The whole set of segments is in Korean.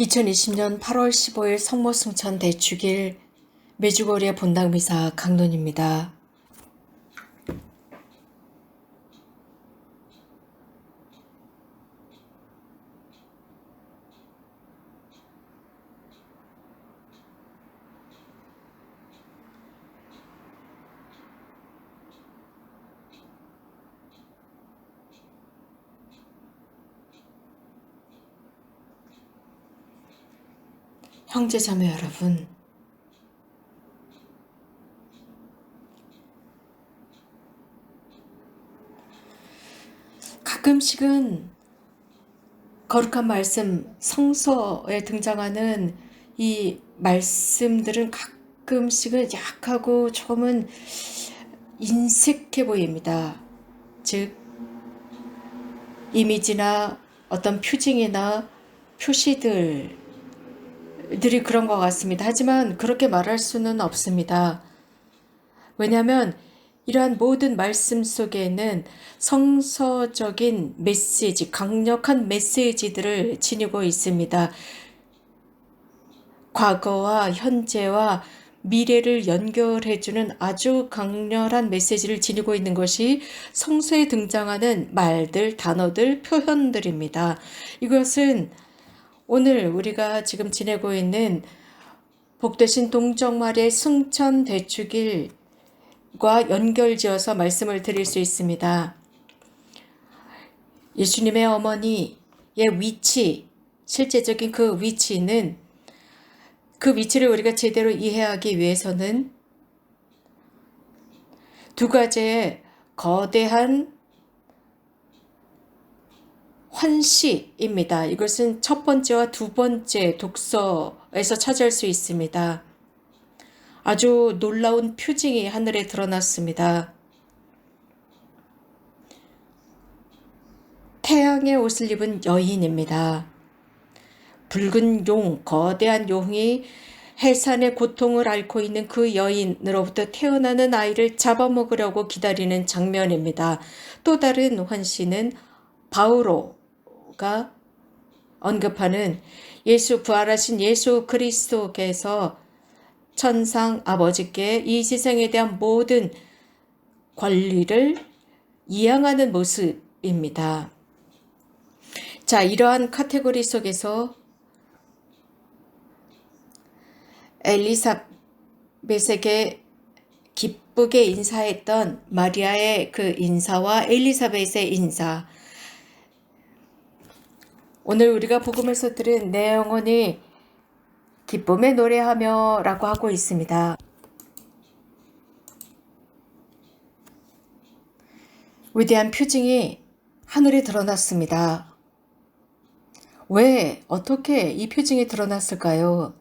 2020년 8월 15일 성모승천 대축일 메주거리의 본당미사 강론입니다. 형제자매 여러분, 가끔씩은 거룩한 말씀, 성서에 등장하는 이 말씀들은 가끔씩은 약하고 조금은 인색해 보입니다. 즉, 이미지나 어떤 표징이나 표시들이 그런 것 같습니다. 하지만 그렇게 말할 수는 없습니다. 왜냐하면 이러한 모든 말씀 속에는 성서적인 메시지, 강력한 메시지들을 지니고 있습니다. 과거와 현재와 미래를 연결해주는 아주 강렬한 메시지를 지니고 있는 것이 성서에 등장하는 말들, 단어들, 표현들입니다. 이것은 오늘 우리가 지금 지내고 있는 복되신 동정말의 승천 대축일과 연결지어서 말씀을 드릴 수 있습니다. 예수님의 어머니의 위치, 실제적인 그 위치는 그 위치를 우리가 제대로 이해하기 위해서는 두 가지의 거대한 환시입니다. 이것은 첫 번째와 두 번째 독서에서 찾을 수 있습니다. 아주 놀라운 표징이 하늘에 드러났습니다. 태양의 옷을 입은 여인입니다. 붉은 용, 거대한 용이 해산의 고통을 앓고 있는 그 여인으로부터 태어나는 아이를 잡아먹으려고 기다리는 장면입니다. 또 다른 환시는 바오로가 언급하는 부활하신 예수 그리스도께서 천상 아버지께 이 세상에 대한 모든 권리를 이양하는 모습입니다. 자, 이러한 카테고리 속에서 엘리사벳에게 기쁘게 인사했던 마리아의 그 인사와 엘리사벳의 인사, 오늘 우리가 복음에서 들은 내 영혼이 기쁨에 노래하며 라고 하고 있습니다. 위대한 표징이 하늘에 드러났습니다. 왜, 어떻게 이 표징이 드러났을까요?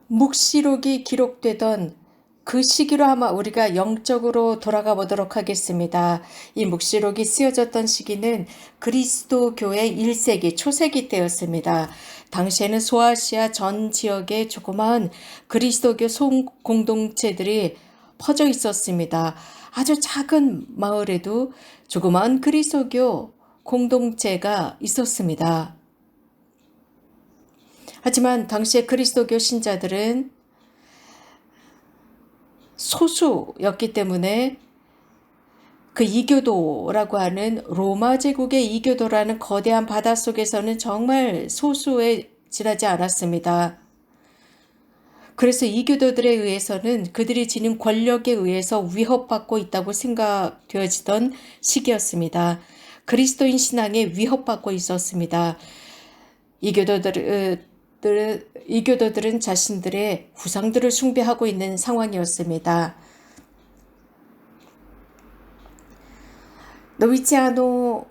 묵시록이 기록되던 그 시기로 아마 우리가 영적으로 돌아가 보도록 하겠습니다. 이 묵시록이 쓰여졌던 시기는 그리스도 교회 1세기, 초세기 때였습니다. 당시에는 소아시아 전 지역에 조그마한 그리스도교 공동체들이 퍼져 있었습니다. 아주 작은 마을에도 조그마한 그리스도교 공동체가 있었습니다. 하지만 당시의 그리스도교 신자들은 소수였기 때문에 그 이교도라고 하는 로마 제국의 이교도라는 거대한 바다 속에서는 정말 소수에 지나지 않았습니다. 그래서 이교도들에 의해서는 그들이 지닌 권력에 의해서 위협받고 있다고 생각되어지던 시기였습니다. 그리스도인 신앙에 위협받고 있었습니다. 이교도들은 자신들의 후상들을 숭배하고 있는 상황이었습니다. 노비치아노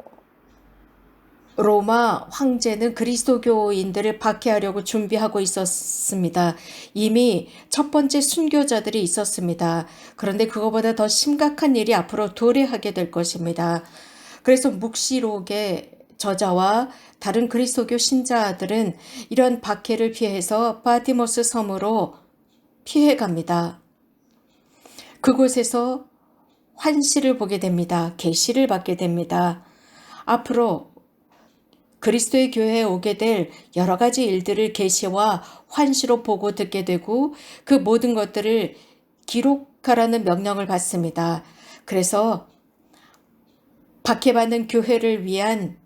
로마 황제는 그리스도교인들을 박해하려고 준비하고 있었습니다. 이미 첫 번째 순교자들이 있었습니다. 그런데 그거보다 더 심각한 일이 앞으로 도래하게 될 것입니다. 그래서 묵시록의 저자와 다른 그리스도교 신자들은 이런 박해를 피해서 파티모스 섬으로 피해갑니다. 그곳에서 환시를 보게 됩니다. 계시를 받게 됩니다. 앞으로 그리스도의 교회에 오게 될 여러 가지 일들을 계시와 환시로 보고 듣게 되고 그 모든 것들을 기록하라는 명령을 받습니다. 그래서 박해받는 교회를 위한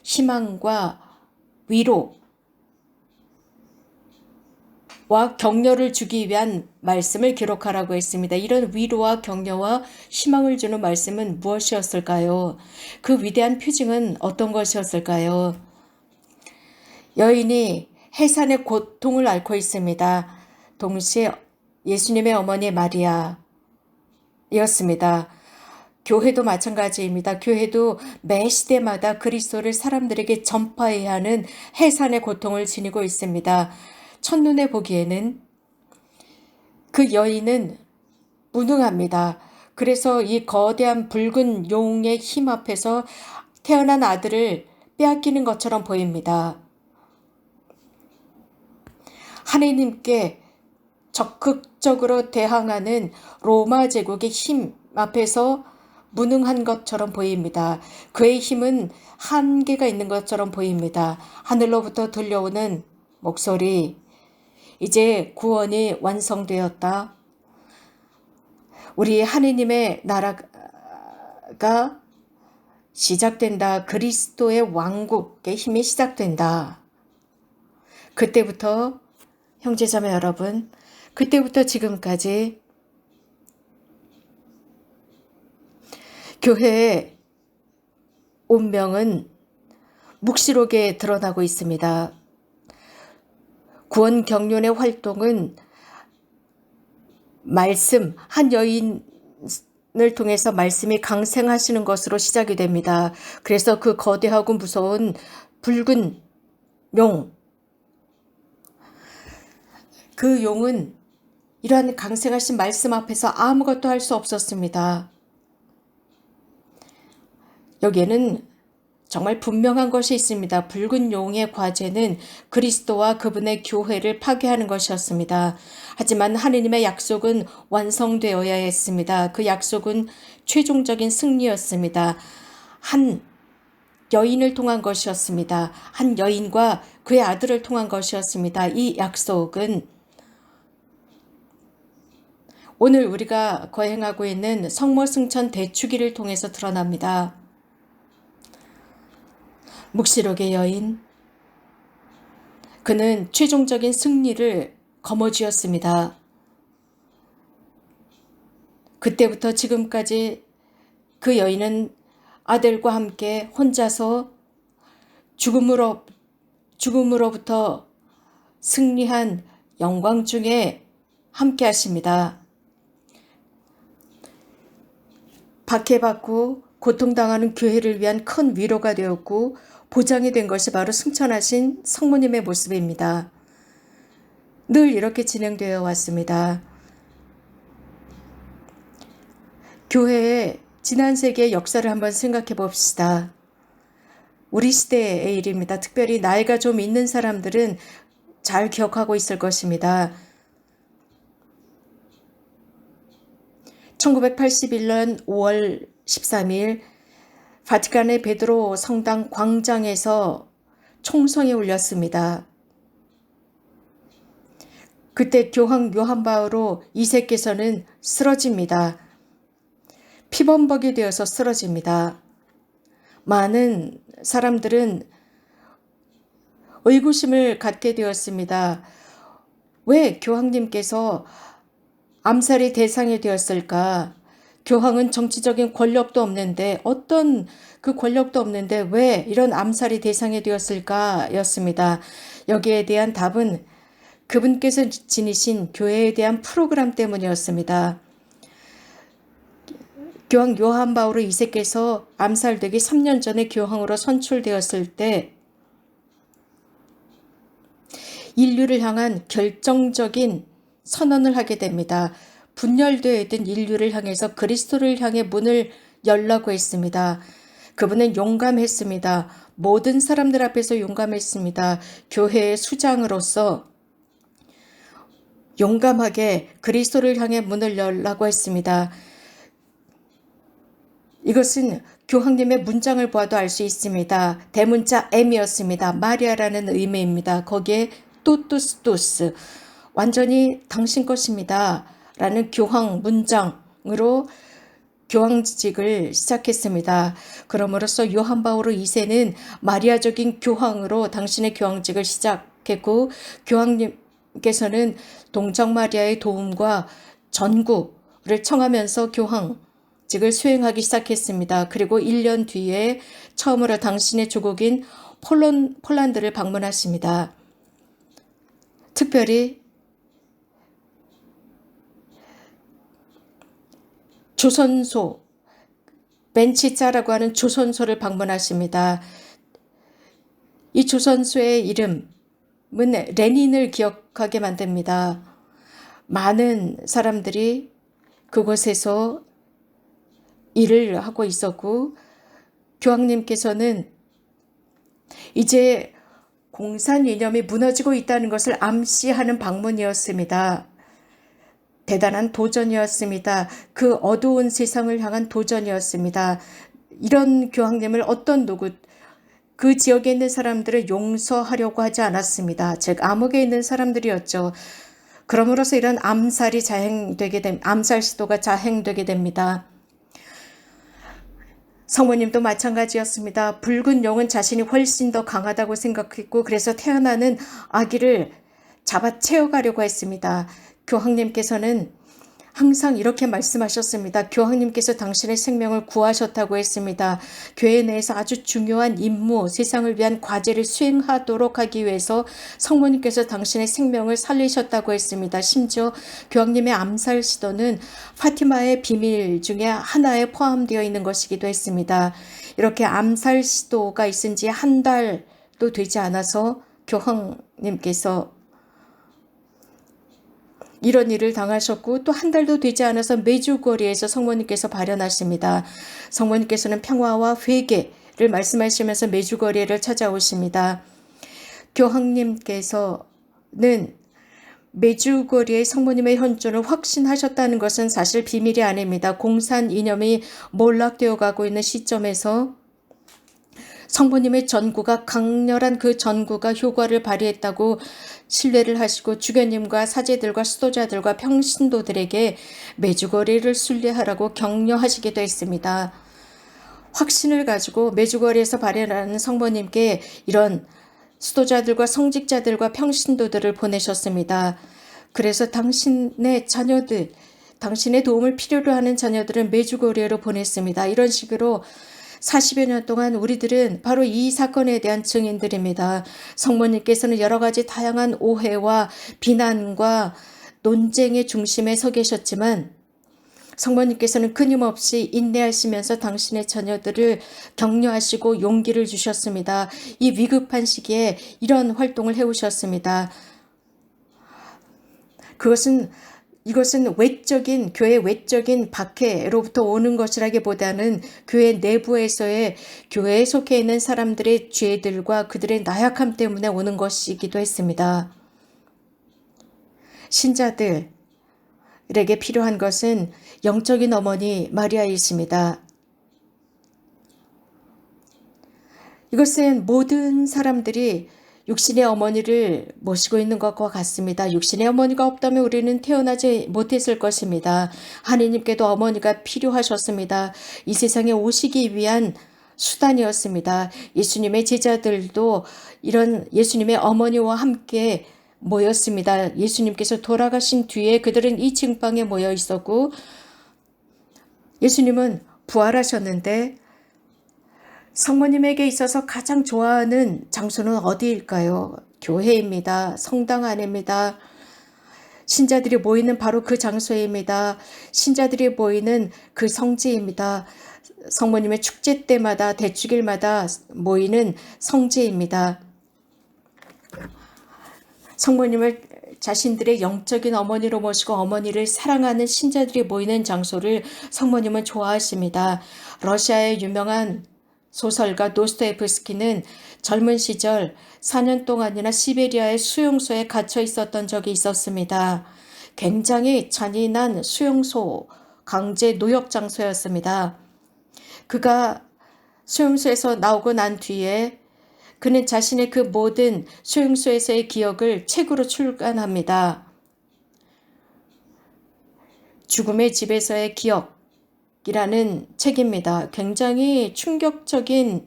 희망과 위로와 격려를 주기 위한 말씀을 기록하라고 했습니다. 이런 위로와 격려와 희망을 주는 말씀은 무엇이었을까요? 그 위대한 표징은 어떤 것이었을까요? 여인이 해산의 고통을 앓고 있습니다. 동시에 예수님의 어머니 마리아였습니다. 교회도 마찬가지입니다. 교회도 매 시대마다 그리스도를 사람들에게 전파해야 하는 해산의 고통을 지니고 있습니다. 첫눈에 보기에는 그 여인은 무능합니다. 그래서 이 거대한 붉은 용의 힘 앞에서 태어난 아들을 빼앗기는 것처럼 보입니다. 하느님께 적극적으로 대항하는 로마 제국의 힘 앞에서 무능한 것처럼 보입니다. 그의 힘은 한계가 있는 것처럼 보입니다. 하늘로부터 들려오는 목소리, 이제 구원이 완성되었다. 우리 하느님의 나라가 시작된다. 그리스도의 왕국의 힘이 시작된다. 그때부터 형제자매 여러분, 그때부터 지금까지 교회의 운명은 묵시록에 드러나고 있습니다. 구원 경륜의 활동은 말씀, 한 여인을 통해서 말씀이 강생하시는 것으로 시작이 됩니다. 그래서 그 거대하고 무서운 붉은 용, 그 용은 이러한 강생하신 말씀 앞에서 아무것도 할 수 없었습니다. 여기에는 정말 분명한 것이 있습니다. 붉은 용의 과제는 그리스도와 그분의 교회를 파괴하는 것이었습니다. 하지만 하느님의 약속은 완성되어야 했습니다. 그 약속은 최종적인 승리였습니다. 한 여인을 통한 것이었습니다. 한 여인과 그의 아들을 통한 것이었습니다. 이 약속은 오늘 우리가 거행하고 있는 성모승천 대축일을 통해서 드러납니다. 묵시록의 여인, 그는 최종적인 승리를 거머쥐었습니다. 그때부터 지금까지 그 여인은 아들과 함께 혼자서 죽음으로부터 승리한 영광 중에 함께 하십니다. 박해받고 고통당하는 교회를 위한 큰 위로가 되었고 보장이 된 것이 바로 승천하신 성모님의 모습입니다. 늘 이렇게 진행되어 왔습니다. 교회의 지난 세기의 역사를 한번 생각해 봅시다. 우리 시대의 일입니다. 특별히 나이가 좀 있는 사람들은 잘 기억하고 있을 것입니다. 1981년 5월 13일 바티칸의 베드로 성당 광장에서 총성이 울렸습니다. 그때 교황 요한 바오로 2세께서는 쓰러집니다. 피범벅이 되어서 쓰러집니다. 많은 사람들은 의구심을 갖게 되었습니다. 왜 교황님께서 암살의 대상이 되었을까? 교황은 정치적인 권력도 없는데 어떤 그 권력도 없는데 왜 이런 암살의 대상이 되었을까? 였습니다. 여기에 대한 답은 그분께서 지니신 교회에 대한 프로그램 때문이었습니다. 교황 요한 바오로 2세께서 암살되기 3년 전에 교황으로 선출되었을 때 인류를 향한 결정적인 선언을 하게 됩니다. 분열되어 있던 인류를 향해서 그리스도를 향해 문을 열라고 했습니다. 그분은 용감했습니다. 모든 사람들 앞에서 용감했습니다. 교회의 수장으로서 용감하게 그리스도를 향해 문을 열라고 했습니다. 이것은 교황님의 문장을 보아도 알 수 있습니다. 대문자 M이었습니다. 마리아라는 의미입니다. 거기에 또뚜스 완전히 당신 것입니다. 라는 교황 문장으로 교황직을 시작했습니다. 그럼으로써 요한 바오로 2세는 마리아적인 교황으로 당신의 교황직을 시작했고 교황님께서는 동정 마리아의 도움과 전구를 청하면서 교황직을 수행하기 시작했습니다. 그리고 1년 뒤에 처음으로 당신의 조국인 폴란드를 방문하십니다. 특별히 조선소, 멘치자라고 하는 조선소를 방문하십니다. 이 조선소의 이름은 레닌을 기억하게 만듭니다. 많은 사람들이 그곳에서 일을 하고 있었고 교황님께서는 이제 공산 이념이 무너지고 있다는 것을 암시하는 방문이었습니다. 대단한 도전이었습니다. 그 어두운 세상을 향한 도전이었습니다. 이런 교황님을 어떤 누구 그 지역에 있는 사람들을 용서하려고 하지 않았습니다. 즉 암흑에 있는 사람들이었죠. 그러므로서 이런 암살 시도가 자행되게 됩니다. 성모님도 마찬가지였습니다. 붉은 용은 자신이 훨씬 더 강하다고 생각했고 그래서 태어나는 아기를 잡아 채워가려고 했습니다. 교황님께서는 항상 이렇게 말씀하셨습니다. 교황님께서 당신의 생명을 구하셨다고 했습니다. 교회 내에서 아주 중요한 임무, 세상을 위한 과제를 수행하도록 하기 위해서 성모님께서 당신의 생명을 살리셨다고 했습니다. 심지어 교황님의 암살 시도는 파티마의 비밀 중에 하나에 포함되어 있는 것이기도 했습니다. 이렇게 암살 시도가 있은 지 한 달도 되지 않아서 교황님께서 이런 일을 당하셨고 또 한 달도 되지 않아서 메주거리에서 성모님께서 발현하십니다. 성모님께서는 평화와 회개를 말씀하시면서 메주거리를 찾아오십니다. 교황님께서는 메주거리의 성모님의 현존을 확신하셨다는 것은 사실 비밀이 아닙니다. 공산 이념이 몰락되어 가고 있는 시점에서 성모님의 전구가 강렬한 그 전구가 효과를 발휘했다고 신뢰를 하시고 주교님과 사제들과 수도자들과 평신도들에게 메주거리를 순례하라고 격려하시기도 했습니다. 확신을 가지고 메주거리에서 발현하는 성모님께 이런 수도자들과 성직자들과 평신도들을 보내셨습니다. 그래서 당신의 자녀들, 당신의 도움을 필요로 하는 자녀들은 메주거리로 보냈습니다. 이런 식으로 40여 년 동안 우리들은 바로 이 사건에 대한 증인들입니다. 성모님께서는 여러 가지 다양한 오해와 비난과 논쟁의 중심에 서 계셨지만 성모님께서는 끊임없이 인내하시면서 당신의 자녀들을 격려하시고 용기를 주셨습니다. 이 위급한 시기에 이런 활동을 해오셨습니다. 이것은 교회 외적인 박해로부터 오는 것이라기보다는 교회 내부에서의 교회에 속해 있는 사람들의 죄들과 그들의 나약함 때문에 오는 것이기도 했습니다. 신자들에게 필요한 것은 영적인 어머니 마리아이십니다. 이것은 모든 사람들이 육신의 어머니를 모시고 있는 것과 같습니다. 육신의 어머니가 없다면 우리는 태어나지 못했을 것입니다. 하느님께도 어머니가 필요하셨습니다. 이 세상에 오시기 위한 수단이었습니다. 예수님의 제자들도 이런 예수님의 어머니와 함께 모였습니다. 예수님께서 돌아가신 뒤에 그들은 이 층방에 모여 있었고 예수님은 부활하셨는데 성모님에게 있어서 가장 좋아하는 장소는 어디일까요? 교회입니다. 성당 안입니다. 신자들이 모이는 바로 그 장소입니다. 신자들이 모이는 그 성지입니다. 성모님의 축제 때마다 대축일마다 모이는 성지입니다. 성모님을 자신들의 영적인 어머니로 모시고 어머니를 사랑하는 신자들이 모이는 장소를 성모님은 좋아하십니다. 러시아의 유명한 소설가 도스토옙스키는 젊은 시절 4년 동안이나 시베리아의 수용소에 갇혀 있었던 적이 있었습니다. 굉장히 잔인한 수용소, 강제 노역 장소였습니다. 그가 수용소에서 나오고 난 뒤에 그는 자신의 그 모든 수용소에서의 기억을 책으로 출간합니다. 죽음의 집에서의 기억이라는 책입니다. 굉장히 충격적인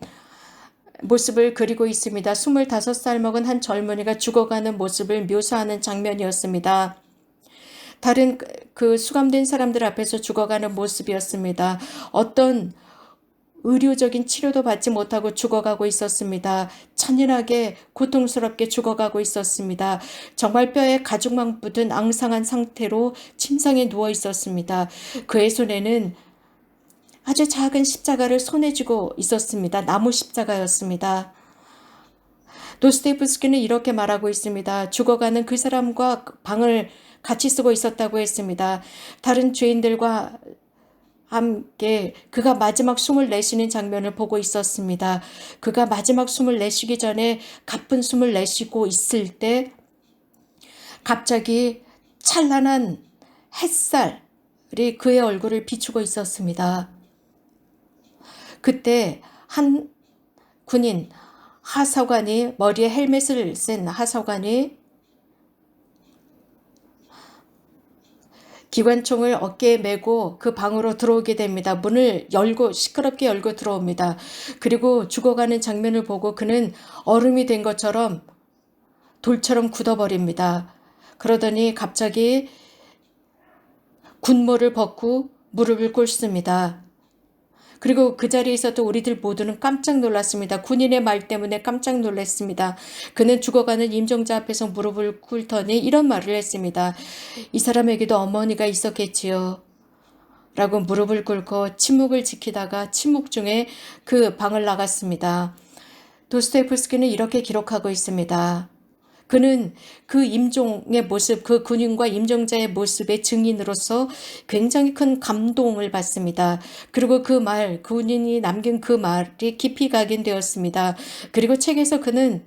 모습을 그리고 있습니다. 25살 먹은 한 젊은이가 죽어가는 모습을 묘사하는 장면이었습니다. 다른 그 수감된 사람들 앞에서 죽어가는 모습이었습니다. 어떤 의료적인 치료도 받지 못하고 죽어가고 있었습니다. 잔인하게 고통스럽게 죽어가고 있었습니다. 정말 뼈에 가죽만 묻은 앙상한 상태로 침상에 누워 있었습니다. 그의 손에는 아주 작은 십자가를 손에 쥐고 있었습니다. 나무 십자가였습니다. 도스토옙스키는 이렇게 말하고 있습니다. 죽어가는 그 사람과 방을 같이 쓰고 있었다고 했습니다. 다른 죄인들과 함께 그가 마지막 숨을 내쉬는 장면을 보고 있었습니다. 그가 마지막 숨을 내쉬기 전에 가쁜 숨을 내쉬고 있을 때 갑자기 찬란한 햇살이 그의 얼굴을 비추고 있었습니다. 그때 한 군인 하사관이, 머리에 헬멧을 쓴 하사관이 기관총을 어깨에 메고 그 방으로 들어오게 됩니다. 문을 열고 시끄럽게 열고 들어옵니다. 그리고 죽어가는 장면을 보고 그는 얼음이 된 것처럼 돌처럼 굳어버립니다. 그러더니 갑자기 군모를 벗고 무릎을 꿇습니다. 그리고 그 자리에 있었던 우리들 모두는 깜짝 놀랐습니다. 군인의 말 때문에 깜짝 놀랐습니다. 그는 죽어가는 임종자 앞에서 무릎을 꿇더니 이런 말을 했습니다. 이 사람에게도 어머니가 있었겠지요. 라고 무릎을 꿇고 침묵을 지키다가 침묵 중에 그 방을 나갔습니다. 도스토옙스키는 이렇게 기록하고 있습니다. 그는 그 임종의 모습, 그 군인과 임종자의 모습의 증인으로서 굉장히 큰 감동을 받습니다. 그리고 그 말, 군인이 남긴 그 말이 깊이 각인되었습니다. 그리고 책에서 그는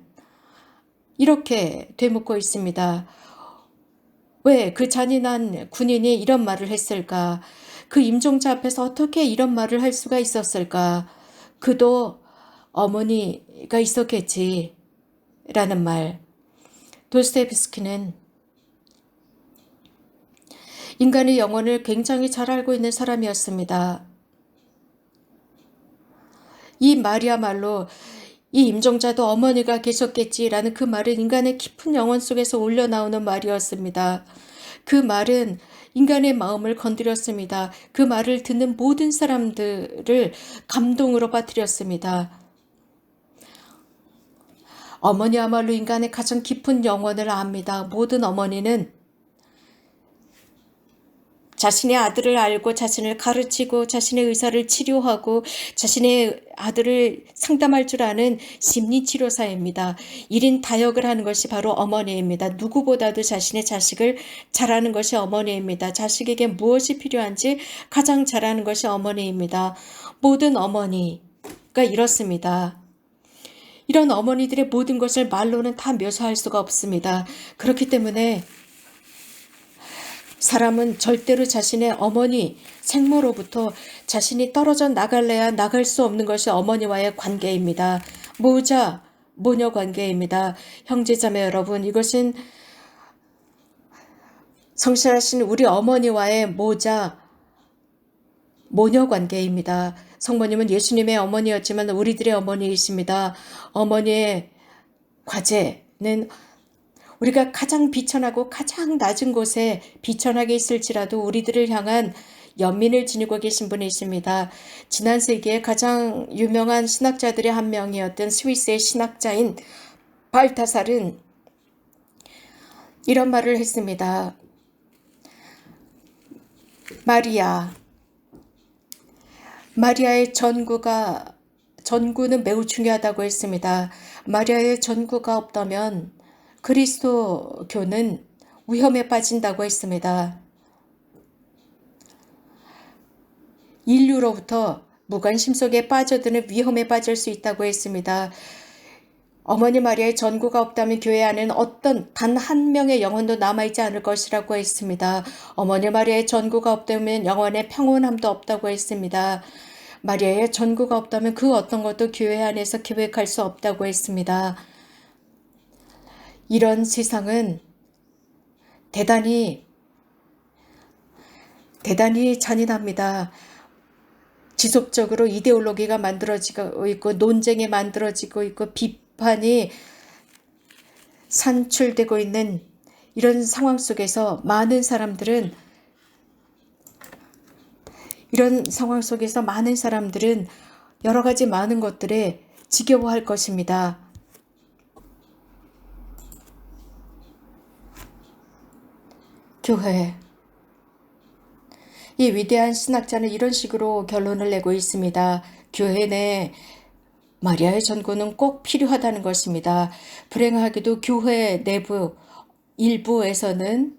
이렇게 되묻고 있습니다. 왜 그 잔인한 군인이 이런 말을 했을까? 그 임종자 앞에서 어떻게 이런 말을 할 수가 있었을까? 그도 어머니가 있었겠지. 라는 말. 도스토옙스키는 인간의 영혼을 굉장히 잘 알고 있는 사람이었습니다. 이 말이야말로 이 임종자도 어머니가 계셨겠지라는 그 말은 인간의 깊은 영혼 속에서 올려나오는 말이었습니다. 그 말은 인간의 마음을 건드렸습니다. 그 말을 듣는 모든 사람들을 감동으로 빠뜨렸습니다. 어머니야말로 인간의 가장 깊은 영혼을 압니다. 모든 어머니는 자신의 아들을 알고 자신을 가르치고 자신의 의사를 치료하고 자신의 아들을 상담할 줄 아는 심리치료사입니다. 1인 다역을 하는 것이 바로 어머니입니다. 누구보다도 자신의 자식을 잘 아는 것이 어머니입니다. 자식에게 무엇이 필요한지 가장 잘 아는 것이 어머니입니다. 모든 어머니가 이렇습니다. 이런 어머니들의 모든 것을 말로는 다 묘사할 수가 없습니다. 그렇기 때문에 사람은 절대로 자신의 어머니 생모로부터 자신이 떨어져 나갈래야 나갈 수 없는 것이 어머니와의 관계입니다. 모자, 모녀 관계입니다. 형제자매 여러분, 이것은 성실하신 우리 어머니와의 모자, 모녀 관계입니다. 성모님은 예수님의 어머니였지만 우리들의 어머니이십니다. 어머니의 과제는 우리가 가장 비천하고 가장 낮은 곳에 비천하게 있을지라도 우리들을 향한 연민을 지니고 계신 분이십니다. 지난 세기에 가장 유명한 신학자들의 한 명이었던 스위스의 신학자인 발타살은 이런 말을 했습니다. 마리아의 전구는 매우 중요하다고 했습니다. 마리아의 전구가 없다면 그리스도교는 위험에 빠진다고 했습니다. 인류로부터 무관심 속에 빠져드는 위험에 빠질 수 있다고 했습니다. 어머니 마리아의 전구가 없다면 교회 안에는 어떤 단 한 명의 영혼도 남아있지 않을 것이라고 했습니다. 어머니 마리아의 전구가 없다면 영혼의 평온함도 없다고 했습니다. 마리아의 전구가 없다면 그 어떤 것도 교회 안에서 계획할 수 없다고 했습니다. 이런 세상은 대단히 잔인합니다. 지속적으로 이데올로기가 만들어지고 있고 논쟁이 만들어지고 있고 비판이 산출되고 있는 이런 상황 속에서 많은 사람들은 여러 가지 많은 것들에 지겨워할 것입니다. 교회. 이 위대한 신학자는 이런 식으로 결론을 내고 있습니다. 교회 내 마리아의 전구는 꼭 필요하다는 것입니다. 불행하게도 교회 내부 일부에서는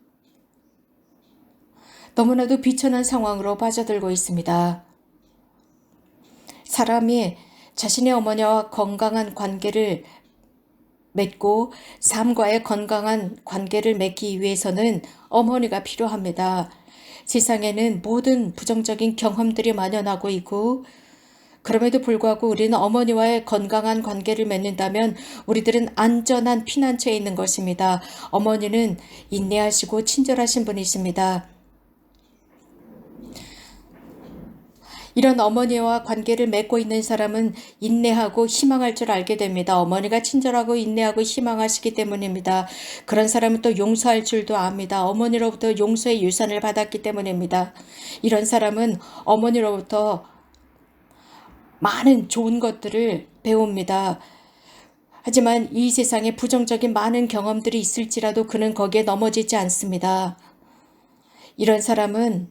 너무나도 비천한 상황으로 빠져들고 있습니다. 사람이 자신의 어머니와 건강한 관계를 맺고 삶과의 건강한 관계를 맺기 위해서는 어머니가 필요합니다. 세상에는 모든 부정적인 경험들이 만연하고 있고 그럼에도 불구하고 우리는 어머니와의 건강한 관계를 맺는다면 우리들은 안전한 피난처에 있는 것입니다. 어머니는 인내하시고 친절하신 분이십니다. 이런 어머니와 관계를 맺고 있는 사람은 인내하고 희망할 줄 알게 됩니다. 어머니가 친절하고 인내하고 희망하시기 때문입니다. 그런 사람은 또 용서할 줄도 압니다. 어머니로부터 용서의 유산을 받았기 때문입니다. 이런 사람은 어머니로부터 많은 좋은 것들을 배웁니다. 하지만 이 세상에 부정적인 많은 경험들이 있을지라도 그는 거기에 넘어지지 않습니다. 이런 사람은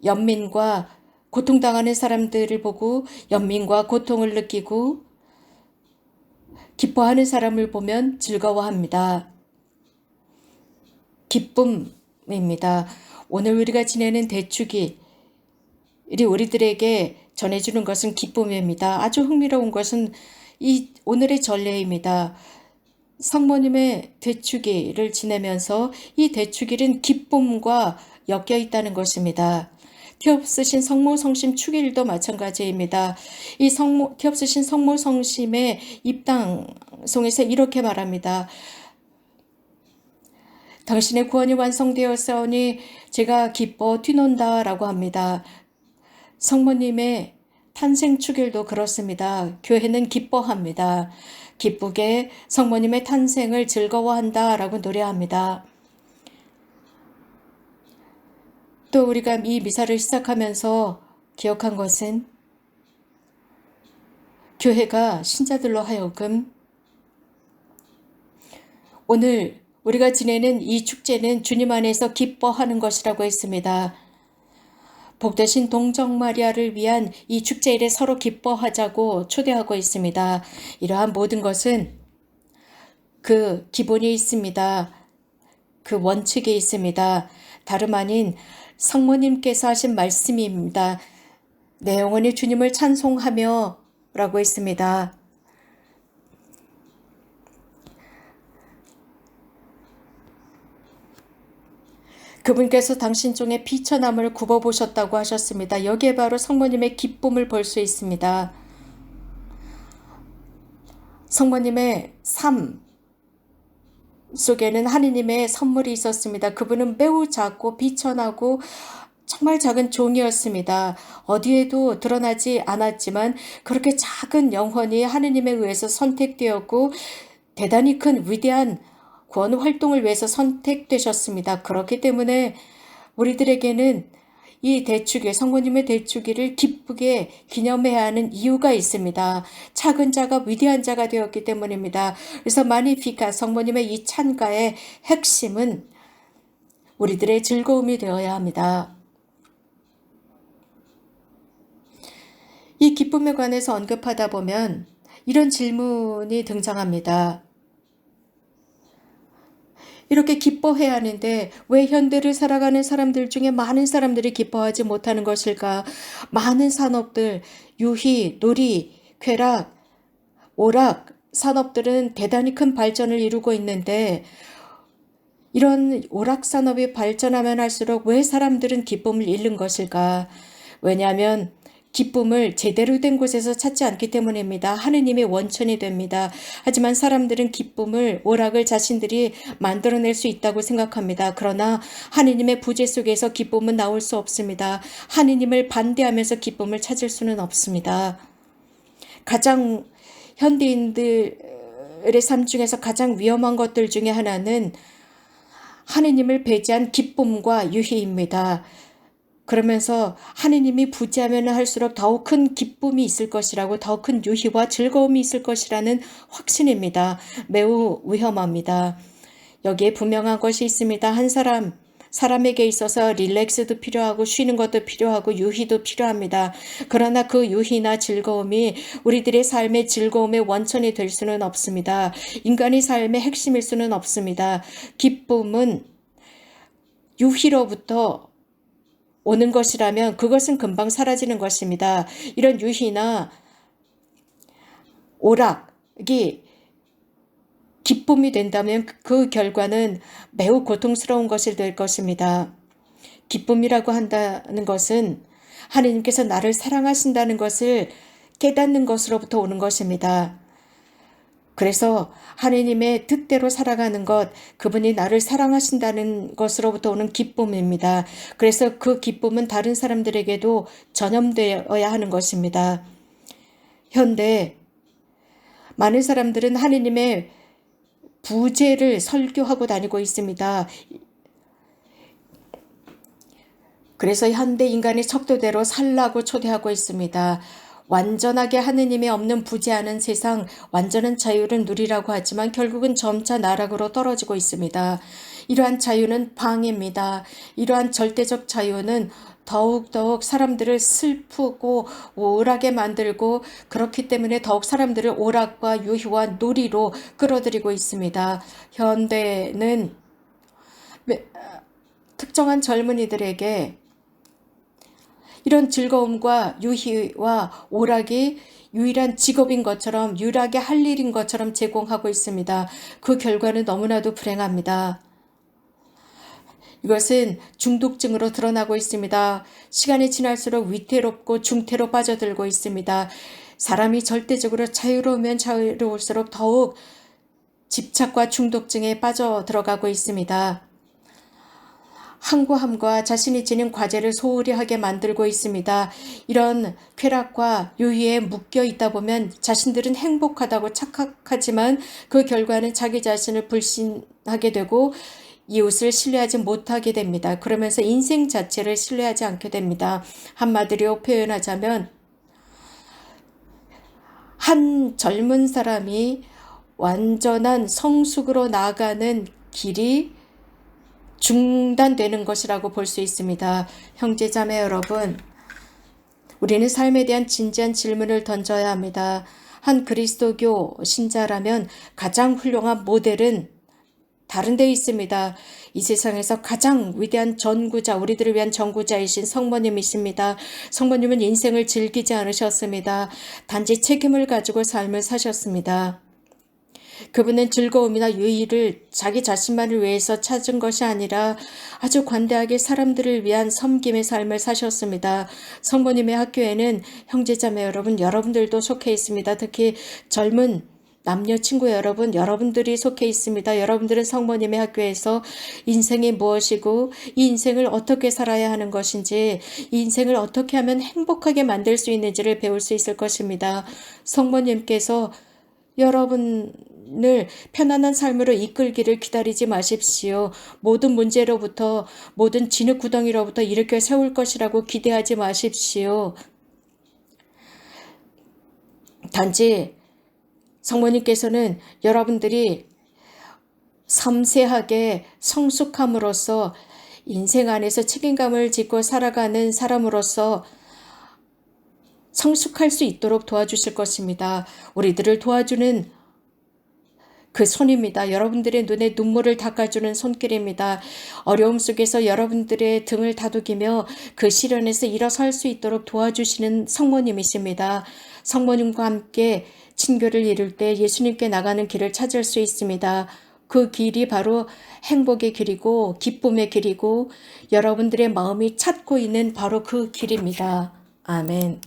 연민과 고통당하는 사람들을 보고 연민과 고통을 느끼고 기뻐하는 사람을 보면 즐거워합니다. 기쁨입니다. 오늘 우리가 지내는 대축일이 우리들에게 전해주는 것은 기쁨입니다. 아주 흥미로운 것은 이 오늘의 전례입니다. 성모님의 대축일을 지내면서 이 대축일은 기쁨과 엮여 있다는 것입니다. 티옵스신 성모성심 축일도 마찬가지입니다. 이 티옵스신 성모성심의 입당송에서 이렇게 말합니다. 당신의 구원이 완성되었사오니 제가 기뻐 뛰논다 라고 합니다. 성모님의 탄생 축일도 그렇습니다. 교회는 기뻐합니다. 기쁘게 성모님의 탄생을 즐거워한다 라고 노래합니다. 또 우리가 이 미사를 시작하면서 기억한 것은 교회가 신자들로 하여금 오늘 우리가 지내는 이 축제는 주님 안에서 기뻐하는 것이라고 했습니다. 복되신 동정마리아를 위한 이 축제일에 서로 기뻐하자고 초대하고 있습니다. 이러한 모든 것은 그 기본이 있습니다. 그 원칙이 있습니다. 다름 아닌 성모님께서 하신 말씀입니다. 내 영혼이 주님을 찬송하며 라고 했습니다. 그분께서 당신 중에 비천함을 굽어보셨다고 하셨습니다. 여기에 바로 성모님의 기쁨을 볼 수 있습니다. 성모님의 삶 속에는 하느님의 선물이 있었습니다. 그분은 매우 작고 비천하고 정말 작은 종이었습니다. 어디에도 드러나지 않았지만 그렇게 작은 영혼이 하느님에 의해서 선택되었고 대단히 큰 위대한 구원 활동을 위해서 선택되셨습니다. 그렇기 때문에 우리들에게는 이 대축일, 성모님의 대축일을 기쁘게 기념해야 하는 이유가 있습니다. 작은 자가 위대한 자가 되었기 때문입니다. 그래서 마니피카 성모님의 이 찬가의 핵심은 우리들의 즐거움이 되어야 합니다. 이 기쁨에 관해서 언급하다 보면 이런 질문이 등장합니다. 이렇게 기뻐해야 하는데 왜 현대를 살아가는 사람들 중에 많은 사람들이 기뻐하지 못하는 것일까? 많은 산업들, 유희, 놀이, 쾌락, 오락 산업들은 대단히 큰 발전을 이루고 있는데 이런 오락 산업이 발전하면 할수록 왜 사람들은 기쁨을 잃는 것일까? 왜냐하면 기쁨을 제대로 된 곳에서 찾지 않기 때문입니다. 하느님의 원천이 됩니다. 하지만 사람들은 기쁨을, 오락을 자신들이 만들어낼 수 있다고 생각합니다. 그러나 하느님의 부재 속에서 기쁨은 나올 수 없습니다. 하느님을 반대하면서 기쁨을 찾을 수는 없습니다. 가장 현대인들의 삶 중에서 가장 위험한 것들 중에 하나는 하느님을 배제한 기쁨과 유희입니다. 그러면서 하느님이 부재하면 할수록 더욱 큰 기쁨이 있을 것이라고, 더 큰 유희와 즐거움이 있을 것이라는 확신입니다. 매우 위험합니다. 여기에 분명한 것이 있습니다. 한 사람에게 있어서 릴렉스도 필요하고 쉬는 것도 필요하고 유희도 필요합니다. 그러나 그 유희나 즐거움이 우리들의 삶의 즐거움의 원천이 될 수는 없습니다. 인간의 삶의 핵심일 수는 없습니다. 기쁨은 유희로부터 오는 것이라면 그것은 금방 사라지는 것입니다. 이런 유희나 오락이 기쁨이 된다면 그 결과는 매우 고통스러운 것이 될 것입니다. 기쁨이라고 한다는 것은 하느님께서 나를 사랑하신다는 것을 깨닫는 것으로부터 오는 것입니다. 그래서 하느님의 뜻대로 살아가는 것, 그분이 나를 사랑하신다는 것으로부터 오는 기쁨입니다. 그래서 그 기쁨은 다른 사람들에게도 전염되어야 하는 것입니다. 현대 많은 사람들은 하느님의 부재를 설교하고 다니고 있습니다. 그래서 현대 인간의 척도대로 살라고 초대하고 있습니다. 완전하게 하느님이 없는 부재하는 세상, 완전한 자유를 누리라고 하지만 결국은 점차 나락으로 떨어지고 있습니다. 이러한 자유는 방해입니다. 이러한 절대적 자유는 더욱더욱 사람들을 슬프고 우울하게 만들고, 그렇기 때문에 더욱 사람들을 오락과 유희와 놀이로 끌어들이고 있습니다. 현대는 특정한 젊은이들에게 이런 즐거움과 유희와 오락이 유일한 직업인 것처럼, 유일하게 할 일인 것처럼 제공하고 있습니다. 그 결과는 너무나도 불행합니다. 이것은 중독증으로 드러나고 있습니다. 시간이 지날수록 위태롭고 중태로 빠져들고 있습니다. 사람이 절대적으로 자유로우면 자유로울수록 더욱 집착과 중독증에 빠져 들어가고 있습니다. 항구함과 자신이 지닌 과제를 소홀히 하게 만들고 있습니다. 이런 쾌락과 유희에 묶여 있다 보면 자신들은 행복하다고 착각하지만 그 결과는 자기 자신을 불신하게 되고 이웃을 신뢰하지 못하게 됩니다. 그러면서 인생 자체를 신뢰하지 않게 됩니다. 한마디로 표현하자면 한 젊은 사람이 완전한 성숙으로 나아가는 길이 중단되는 것이라고 볼 수 있습니다. 형제자매 여러분, 우리는 삶에 대한 진지한 질문을 던져야 합니다. 한 그리스도교 신자라면 가장 훌륭한 모델은 다른 데 있습니다. 이 세상에서 가장 위대한 전구자, 우리들을 위한 전구자이신 성모님이십니다. 성모님은 인생을 즐기지 않으셨습니다. 단지 책임을 가지고 삶을 사셨습니다. 그분은 즐거움이나 유의를 자기 자신만을 위해서 찾은 것이 아니라 아주 관대하게 사람들을 위한 섬김의 삶을 사셨습니다. 성모님의 학교에는 형제자매 여러분, 여러분들도 속해 있습니다. 특히 젊은 남녀 친구 여러분, 여러분들이 속해 있습니다. 여러분들은 성모님의 학교에서 인생이 무엇이고 이 인생을 어떻게 살아야 하는 것인지, 이 인생을 어떻게 하면 행복하게 만들 수 있는지를 배울 수 있을 것입니다. 성모님께서 여러분을 편안한 삶으로 이끌기를 기다리지 마십시오. 모든 문제로부터, 모든 진흙구덩이로부터 일으켜 세울 것이라고 기대하지 마십시오. 단지 성모님께서는 여러분들이 섬세하게 성숙함으로써 인생 안에서 책임감을 짓고 살아가는 사람으로서 성숙할 수 있도록 도와주실 것입니다. 우리들을 도와주는 그 손입니다. 여러분들의 눈에 눈물을 닦아주는 손길입니다. 어려움 속에서 여러분들의 등을 다독이며 그 시련에서 일어설 수 있도록 도와주시는 성모님이십니다. 성모님과 함께 친교를 이룰 때 예수님께 나가는 길을 찾을 수 있습니다. 그 길이 바로 행복의 길이고 기쁨의 길이고 여러분들의 마음이 찾고 있는 바로 그 길입니다. 아멘.